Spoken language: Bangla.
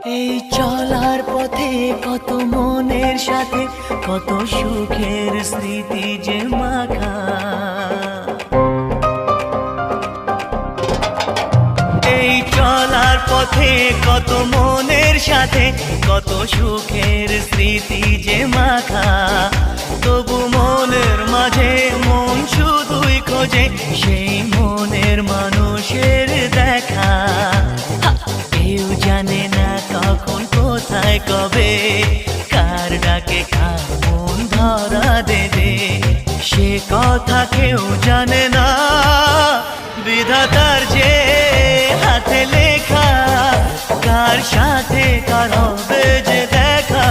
এই চলার পথে কত মনের সাথে কত সুখের স্মৃতি যে মাখা। এই চলার পথে কত মনের সাথে কত সুখের স্মৃতি যে মাখা। তবু মনের মাঝে মন শুধুই খোঁজে সেই মনের মানুষের দেখা। কেউ জানে না কখন কোথায় কবে কার ডাকে কার মন ধরা দেবে, সে কথা কেউ জানে না। বিধাতার যে হাতে লেখা কার সাথে কার হবে যে দেখা।